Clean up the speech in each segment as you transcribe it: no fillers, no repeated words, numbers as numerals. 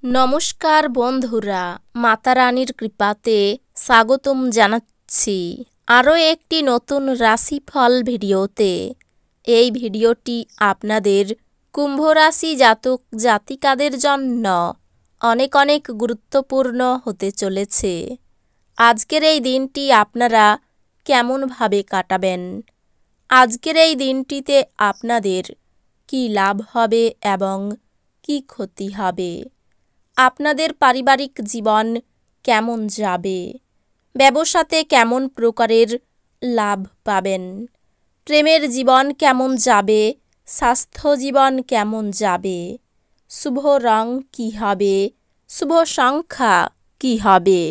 নমস্কার বন্ধুরা, মাতা রানীর কৃপাতে স্বাগতম জানাচ্ছি আরও একটি নতুন রাশিফল ভিডিওতে। এই ভিডিওটি আপনাদের কুম্ভ রাশি জাতক জাতিকাদের জন্য অনেক অনেক গুরুত্বপূর্ণ হতে চলেছে। আজকের এই দিনটি আপনারা কেমনভাবে কাটাবেন, আজকের এই দিনটিতে আপনাদের কি লাভ হবে এবং কি ক্ষতি হবে, আপনাদের পারিবারিক জীবন কেমন যাবে, ব্যবসাতে কেমন প্রকারের লাভ পাবেন, প্রেমের জীবন কেমন যাবে, স্বাস্থ্য জীবন কেমন যাবে, শুভ রং কী হবে, শুভ সংখ্যা কী হবে,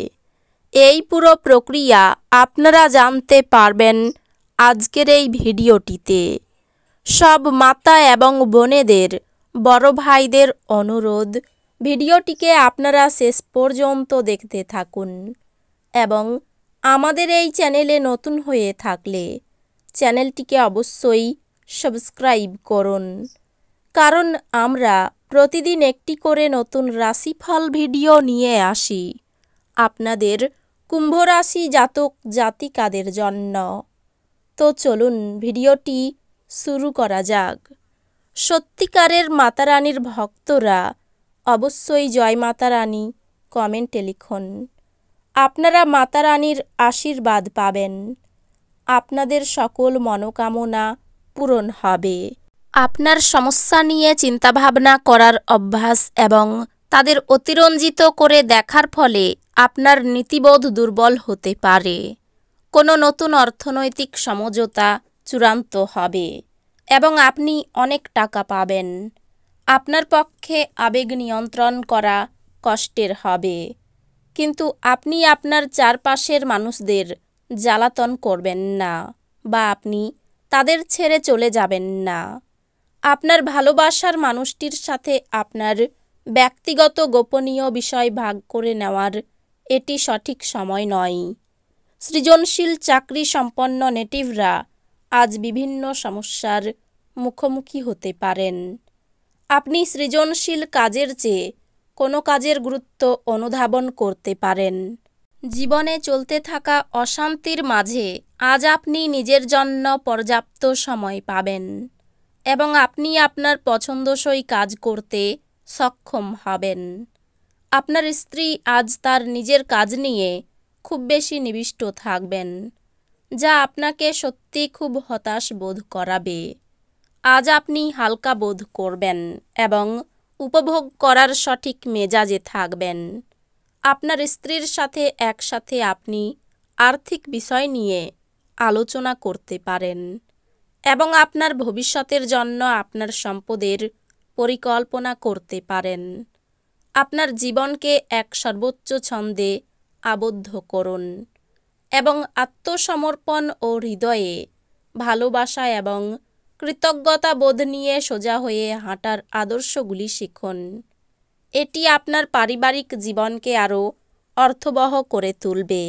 এই পুরো প্রক্রিয়া আপনারা জানতে পারবেন আজকের এই ভিডিওটিতে। সব মাতা এবং বোনেদের, বড় ভাইদের অনুরোধ, ভিডিওটিকে আপনারা শেষ পর্যন্ত দেখতে থাকুন এবং আমাদের এই চ্যানেলে নতুন হয়ে থাকলে চ্যানেলটিকে অবশ্যই সাবস্ক্রাইব করুন, কারণ আমরা প্রতিদিন একটি করে নতুন রাশিফল ভিডিও নিয়ে আসি আপনাদের কুম্ভ রাশি জাতক জাতিকাদের জন্য। তো চলুন ভিডিওটি শুরু করা যাক। সত্যিকারের মাতা রানীর ভক্তরা অবশ্যই জয় মাতা রানী কমেন্টে লিখুন। আপনারা মাতা রানীর আশীর্বাদ পাবেন, আপনাদের সকল মনোকামনা পূরণ হবে। আপনার সমস্যা নিয়ে চিন্তাভাবনা করার অভ্যাস এবং তাদের অতিরঞ্জিত করে দেখার ফলে আপনার নীতিবোধ দুর্বল হতে পারে। কোনো নতুন অর্থনৈতিক সমঝোতা চূড়ান্ত হবে এবং আপনি অনেক টাকা পাবেন। আপনার পক্ষে আবেগ নিয়ন্ত্রণ করা কষ্টের হবে, কিন্তু আপনি আপনার চারপাশের মানুষদের জ্বালাতন করবেন না বা আপনি তাদের ছেড়ে চলে যাবেন না। আপনার ভালোবাসার মানুষটির সাথে আপনার ব্যক্তিগত গোপনীয় বিষয় ভাগ করে নেওয়ার এটি সঠিক সময় নয়। সৃজনশীল চাকরি সম্পন্ন নেটিভরা আজ বিভিন্ন সমস্যার মুখোমুখি হতে পারেন। আপনি সৃজনশীল কাজের চেয়ে কোনো কাজের গুরুত্ব অনুধাবন করতে পারেন। জীবনে চলতে থাকা অশান্তির মাঝে আজ আপনি নিজের জন্য পর্যাপ্ত সময় পাবেন এবং আপনি আপনার পছন্দসই কাজ করতে সক্ষম হবেন। আপনার স্ত্রী আজ তার নিজের কাজ নিয়ে খুব বেশি নিবিষ্ট থাকবেন, যা আপনাকে সত্যি খুব হতাশ বোধ করাবে। আজ আপনি হালকা বোধ করবেন এবং উপভোগ করার সঠিক মেজাজে থাকবেন। আপনার স্ত্রীর সাথে একসাথে আপনি আর্থিক বিষয় নিয়ে আলোচনা করতে পারেন এবং আপনার ভবিষ্যতের জন্য আপনার সম্পদের পরিকল্পনা করতে পারেন। আপনার জীবনকে এক সর্বোচ্চ ছন্দে আবদ্ধ করুন এবং আত্মসমর্পণ ও হৃদয়ে ভালোবাসা এবং কৃতজ্ঞতা বোধ নিয়ে সোজা হয়ে হাঁটার আদর্শগুলি শিখুন। এটি আপনার পারিবারিক জীবনকে আরও অর্থবহ করে তুলবে।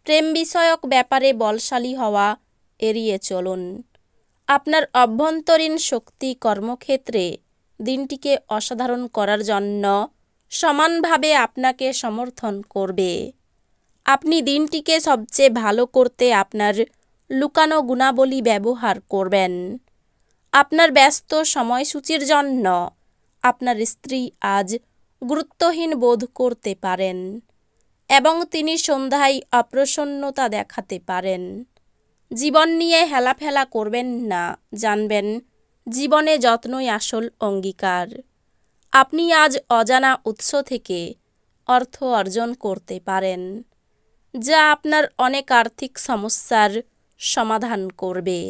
প্রেম বিষয়ক ব্যাপারে বলশালী হওয়া এড়িয়ে চলুন। আপনার অভ্যন্তরীণ শক্তি কর্মক্ষেত্রে দিনটিকে অসাধারণ করার জন্য সমানভাবে আপনাকে সমর্থন করবে। আপনি দিনটিকে সবচেয়ে ভালো করতে আপনার লুকানো গুণাবলী ব্যবহার করবেন। আপনার ব্যস্ত সময়সূচির জন্য আপনার স্ত্রী আজ গুরুত্বহীন বোধ করতে পারেন এবং তিনি সন্ধ্যায় অপ্রসন্নতা দেখাতে পারেন। জীবন নিয়ে হেলাফেলা করবেন না, জানবেন জীবনে যত্নই আসল অঙ্গীকার। আপনি আজ অজানা উৎস থেকে অর্থ অর্জন করতে পারেন, যা আপনার অনেক আর্থিক সমস্যার সমাধান করবে।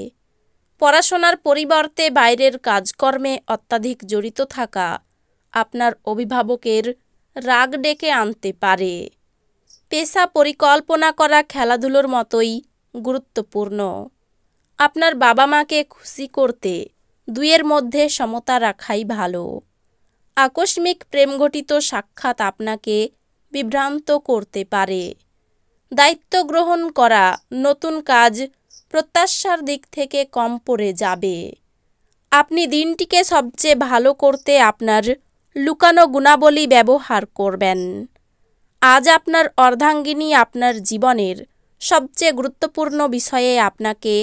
পড়াশোনার পরিবর্তে বাইরের কাজকর্মে অত্যাধিক জড়িত থাকা আপনার অভিভাবকের রাগ ডেকে আনতে পারে। পেশা পরিকল্পনা করা খেলাধুলোর মতোই গুরুত্বপূর্ণ। আপনার বাবা মাকে খুশি করতে দুইয়ের মধ্যে সমতা রাখাই ভালো। আকস্মিক প্রেমঘটিত সাক্ষাৎ আপনাকে বিভ্রান্ত করতে পারে। দায়িত্ব গ্রহণ করা নতুন কাজ প্রত্যাশার দিক থেকে কম পড়ে যাবে। আপনি দিনটিকে সবচেয়ে ভালো করতে আপনার লুকানো গুণাবলী ব্যবহার করবেন। আজ আপনার অর্ধাঙ্গিনী আপনার জীবনের সবচেয়ে গুরুত্বপূর্ণ বিষয়ে আপনাকে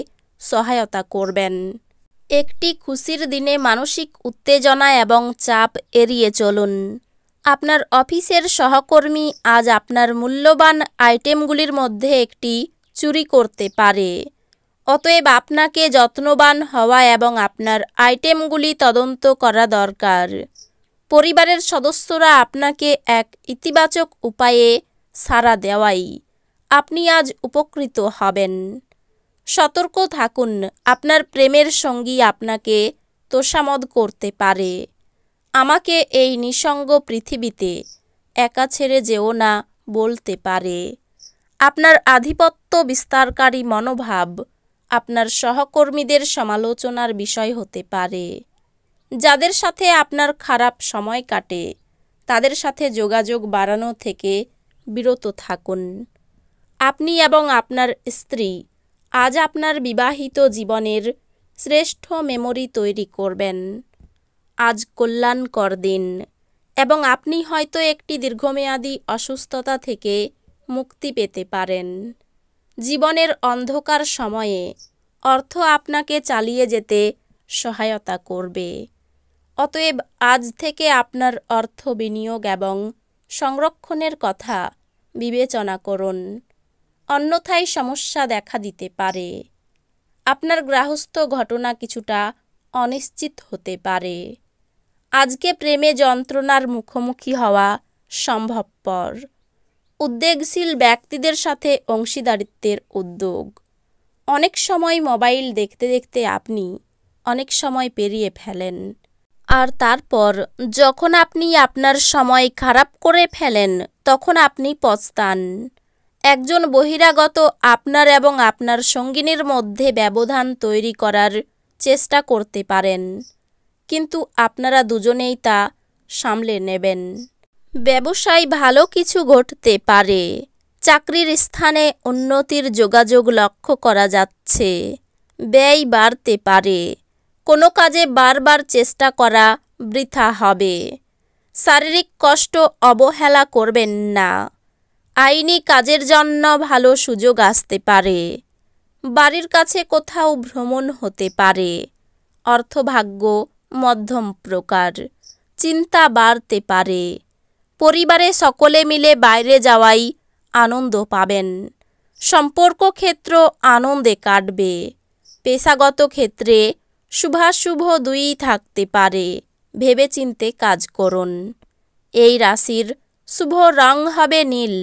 সহায়তা করবেন। একটি খুশির দিনে মানসিক উত্তেজনা এবং চাপ এড়িয়ে চলুন। আপনার অফিসের সহকর্মী আজ আপনার মূল্যবান আইটেমগুলির মধ্যে একটি চুরি করতে পারে। অতএব আপনাকে যত্নবান হওয়া এবং আপনার আইটেমগুলি তদন্ত করা দরকার। পরিবারের সদস্যরা আপনাকে এক ইতিবাচক উপায়ে সাড়া দেওয়াই আপনি আজ উপকৃত হবেন। সতর্ক থাকুন, আপনার প্রেমের সঙ্গী আপনাকে তোষামদ করতে পারে। আমাকে এই নিঃসঙ্গ পৃথিবীতে একা ছেড়ে যেও না বলতে পারে। আপনার আধিপত্য বিস্তারকারী মনোভাব আপনার সহকর্মীদের সমালোচনার বিষয় হতে পারে। যাদের সাথে আপনার খারাপ সময় কাটে তাদের সাথে যোগাযোগ বাড়ানো থেকে বিরত থাকুন। আপনি এবং আপনার স্ত্রী আজ আপনার বিবাহিত জীবনের শ্রেষ্ঠ মেমোরি তৈরি করবেন। আজ কল্যাণকর দিন এবং আপনি হয়তো একটি দীর্ঘমেয়াদী অসুস্থতা থেকে মুক্তি পেতে পারেন। জীবনের অন্ধকার সময়ে অর্থ আপনাকে চালিয়ে যেতে সহায়তা করবে। অতএব আজ থেকে আপনার অর্থ বিনিয়োগ এবং সংরক্ষণের কথা বিবেচনা করুন, অন্যথায় সমস্যা দেখা দিতে পারে। আপনার গৃহস্থ ঘটনা কিছুটা অনিশ্চিত হতে পারে। আজকে প্রেমে যন্ত্রণার মুখোমুখি হওয়া সম্ভবপর। উদ্বেগশীল ব্যক্তিদের সাথে অংশীদারিত্বের উদ্যোগ। অনেক সময় মোবাইল দেখতে দেখতে আপনি অনেক সময় পেরিয়ে ফেলেন, আর তারপর যখন আপনি আপনার সময় খারাপ করে ফেলেন তখন আপনি পস্তান। একজন বহিরাগত আপনার এবং আপনার সঙ্গিনীর মধ্যে ব্যবধান তৈরি করার চেষ্টা করতে পারেন, কিন্তু আপনারা দুজনেই তা সামলে নেবেন। ব্যবসায় ভালো কিছু ঘটতে পারে। চাকরির স্থানে উন্নতির যোগাযোগ লক্ষ্য করা যাচ্ছে। ব্যয় বাড়তে পারে। কোনো কাজে বারবার চেষ্টা করা বৃথা হবে। শারীরিক কষ্ট অবহেলা করবেন না। আইনি কাজের জন্য ভালো সুযোগ আসতে পারে। বাড়ির কাছে কোথাও ভ্রমণ হতে পারে। অর্থভাগ্য মধ্যম প্রকার। চিন্তা বাড়তে পারে। পরিবারে সকলে মিলে বাইরে যাওয়াই আনন্দ পাবেন। সম্পর্ক ক্ষেত্র আনন্দে কাটবে। পেশাগত ক্ষেত্রে শুভাশুভ দুই থাকতে পারে। ভেবেচিন্তে কাজ করুন। এই রাশির শুভ রং হবে নীল।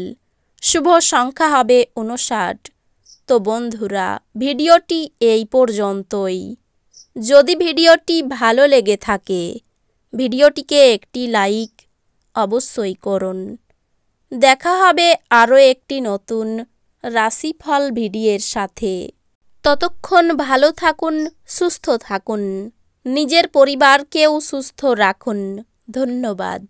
শুভ সংখ্যা হবে 59। তো বন্ধুরা, ভিডিওটি এই পর্যন্তই। যদি ভিডিওটি ভালো লেগে থাকে ভিডিওটিকে একটি লাইক অবশ্যই করুন। দেখা হবে আরও একটি নতুন রাশিফল ভিডিওর সাথে। ততক্ষণ ভালো থাকুন, সুস্থ থাকুন, নিজের পরিবারকেও সুস্থ রাখুন। ধন্যবাদ।